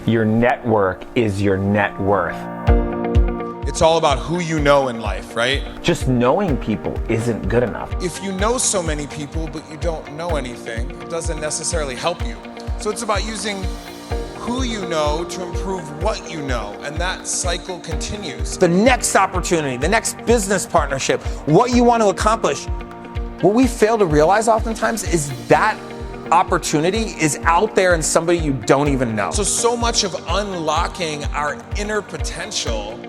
Your network is your net worth. It's all about who you know in life, right? Just knowing people isn't good enough. If you know so many people, but you don't know anything, it doesn't necessarily help you. So it's about using who you know to improve what you know, and that cycle continues. The next opportunity, the next business partnership, what you want to accomplish. What we fail to realize oftentimes is that opportunity is out there in somebody you don't even know. So much of unlocking our inner potential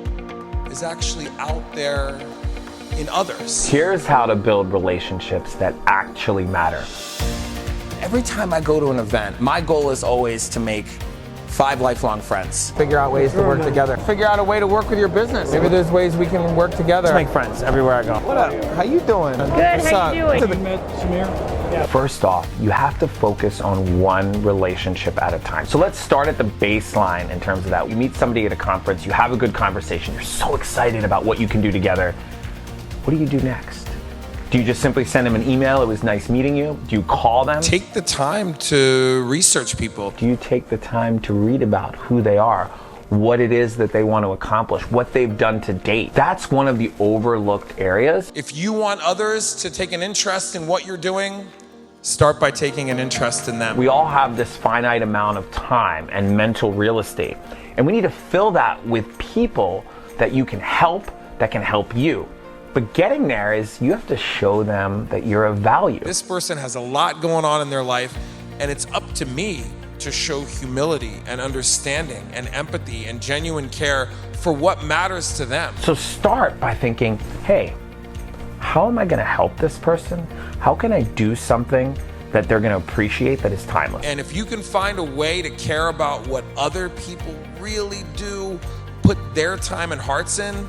is actually out there in others. Here's how to build relationships that actually matter. Every time I go to an event, my goal is always to make 5 lifelong friends. Figure out ways to work together. Figure out a way to work with your business. Maybe there's ways we can work together. Let's make friends everywhere I go. What up? How you doing? Good, how you doing? You met Samir? Yeah. First off, you have to focus on one relationship at a time. So let's start at the baseline in terms of that. You meet somebody at a conference, you have a good conversation, you're so excited about what you can do together. What do you do next? Do you just simply send them an email, it was nice meeting you? Do you call them? Take the time to research people. Do you take the time to read about who they are, what it is that they want to accomplish, what they've done to date? That's one of the overlooked areas. If you want others to take an interest in what you're doing, start by taking an interest in them. We all have this finite amount of time and mental real estate, and we need to fill that with people that you can help, that can help you. But getting there is you have to show them that you're of value. This person has a lot going on in their life, and it's up to me to show humility and understanding and empathy and genuine care for what matters to them. So start by thinking, hey, how am I going to help this person? How can I do something that they're going to appreciate that is timeless? And if you can find a way to care about what other people really do, put their time and hearts in,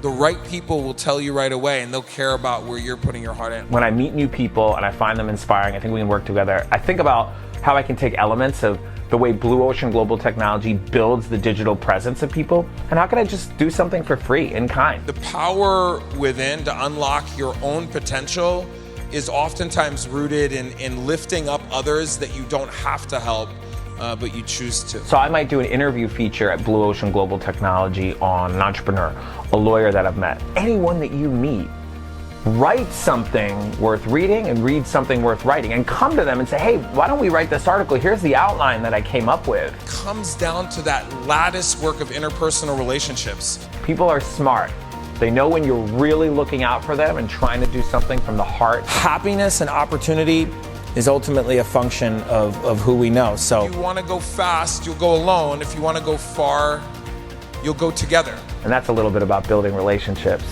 the right people will tell you right away, and they'll care about where you're putting your heart in. When I meet new people and I find them inspiring, I think we can work together. I think about how I can take elements of the way Blue Ocean Global Technology builds the digital presence of people, and how can I just do something for free, in kind? The power within to unlock your own potential is oftentimes rooted in lifting up others that you don't have to help, but you choose to. So I might do an interview feature at Blue Ocean Global Technology on an entrepreneur, a lawyer that I've met. Anyone that you meet, write something worth reading and read something worth writing, and come to them and say, hey, why don't we write this article? Here's the outline that I came up with. It comes down to that lattice work of interpersonal relationships. People are smart. They know when you're really looking out for them and trying to do something from the heart. Happiness and opportunity is ultimately a function of who we know. So if you want to go fast, you'll go alone. If you want to go far, you'll go together. And that's a little bit about building relationships.